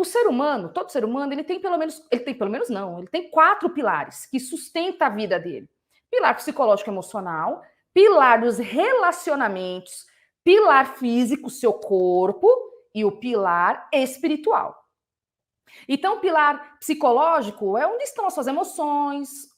ser humano, todo ser humano, ele tem pelo menos não, ele tem 4 pilares que sustentam a vida dele. Pilar psicológico e emocional, pilar dos relacionamentos, pilar físico, seu corpo, e o pilar espiritual. Então, o pilar psicológico é onde estão as suas emoções,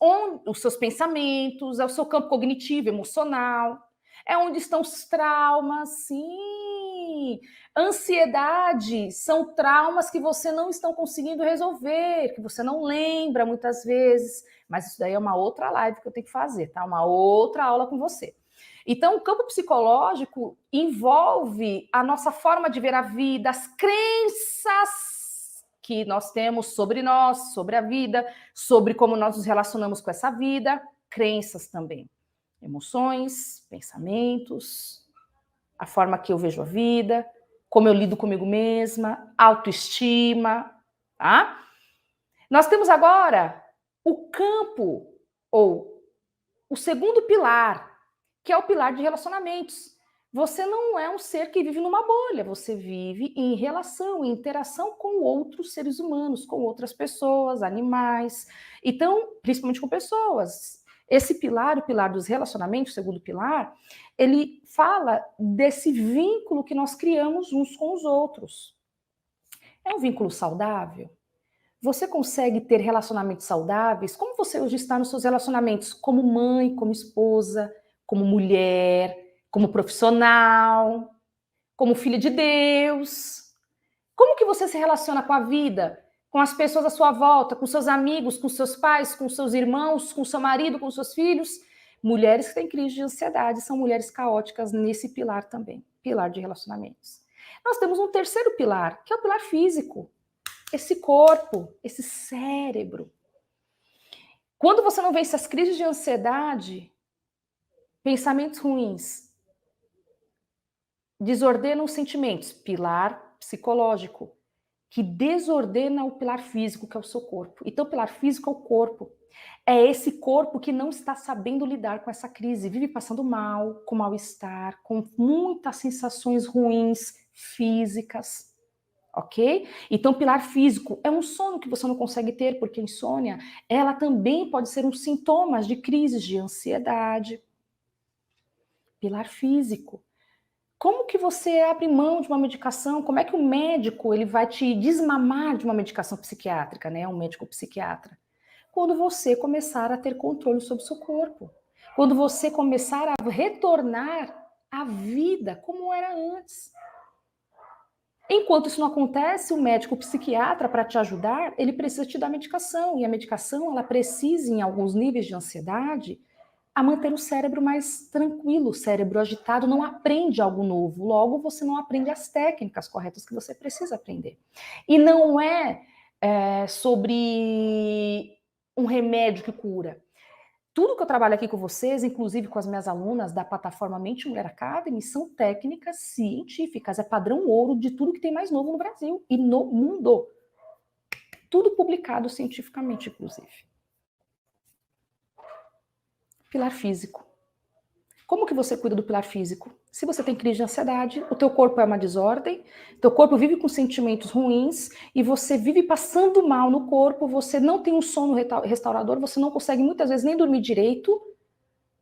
os seus pensamentos, é o seu campo cognitivo, emocional, é onde estão os traumas, sim. Ansiedade são traumas que você não está conseguindo resolver, que você não lembra muitas vezes, mas isso daí é uma outra live que eu tenho que fazer, tá? Uma outra aula com você. Então, o campo psicológico envolve a nossa forma de ver a vida, as crenças que nós temos sobre nós, sobre a vida, sobre como nós nos relacionamos com essa vida, crenças também, emoções, pensamentos, a forma que eu vejo a vida, como eu lido comigo mesma, autoestima, tá? Nós temos agora o campo, ou o segundo pilar, que é o pilar de relacionamentos. Você não é um ser que vive numa bolha, você vive em relação, em interação com outros seres humanos, com outras pessoas, animais, então, principalmente com pessoas. Esse pilar, o pilar dos relacionamentos, o segundo pilar, ele fala desse vínculo que nós criamos uns com os outros. É um vínculo saudável? Você consegue ter relacionamentos saudáveis? Como você hoje está nos seus relacionamentos? Como mãe, como esposa, como mulher, como profissional, como filha de Deus? Como que você se relaciona com a vida, com as pessoas à sua volta, com seus amigos, com seus pais, com seus irmãos, com seu marido, com seus filhos? Mulheres que têm crise de ansiedade são mulheres caóticas nesse pilar também, pilar de relacionamentos. Nós temos um terceiro pilar, que é o pilar físico. Esse corpo, esse cérebro. Quando você não vence as crises de ansiedade, pensamentos ruins, desordenam os sentimentos, pilar psicológico, que desordena o pilar físico, que é o seu corpo. Então, o pilar físico é o corpo. É esse corpo que não está sabendo lidar com essa crise, vive passando mal, com mal-estar, com muitas sensações ruins físicas. Ok? Então, pilar físico é um sono que você não consegue ter, porque a insônia, ela também pode ser um sintoma de crises de ansiedade. Pilar físico. Como que você abre mão de uma medicação? Como é que o médico ele vai te desmamar de uma medicação psiquiátrica, né? Um médico psiquiatra. Quando você começar a ter controle sobre o seu corpo. Quando você começar a retornar à vida como era antes. Enquanto isso não acontece, o médico o psiquiatra, para te ajudar, ele precisa te dar medicação. E a medicação, ela precisa, em alguns níveis de ansiedade, a manter o cérebro mais tranquilo. O cérebro agitado não aprende algo novo. Logo, você não aprende as técnicas corretas que você precisa aprender. E não é sobre um remédio que cura. Tudo que eu trabalho aqui com vocês, inclusive com as minhas alunas da plataforma Mente Mulher Academy, são técnicas científicas, é padrão ouro de tudo que tem mais novo no Brasil e no mundo. Tudo publicado cientificamente, inclusive. Pilar físico. Como que você cuida do pilar físico? Se você tem crise de ansiedade, o teu corpo é uma desordem, teu corpo vive com sentimentos ruins e você vive passando mal no corpo, você não tem um sono restaurador, você não consegue muitas vezes nem dormir direito,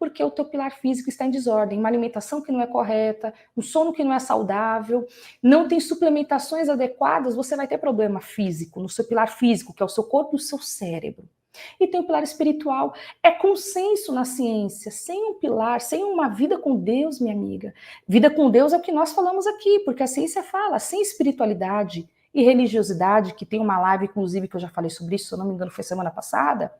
porque o teu pilar físico está em desordem, uma alimentação que não é correta, um sono que não é saudável, não tem suplementações adequadas, você vai ter problema físico, no seu pilar físico, que é o seu corpo e o seu cérebro. E tem o pilar espiritual, é consenso na ciência, sem um pilar, sem uma vida com Deus, minha amiga. Vida com Deus é o que nós falamos aqui, porque a ciência fala, sem espiritualidade e religiosidade, que tem uma live, inclusive, que eu já falei sobre isso, se eu não me engano, foi semana passada,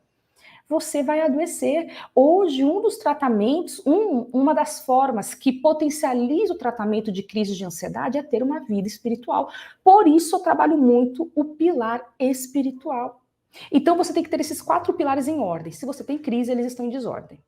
você vai adoecer. Hoje, um dos tratamentos, uma das formas que potencializa o tratamento de crise de ansiedade é ter uma vida espiritual. Por isso, eu trabalho muito o pilar espiritual. Então, você tem que ter esses 4 pilares em ordem. Se você tem crise, eles estão em desordem.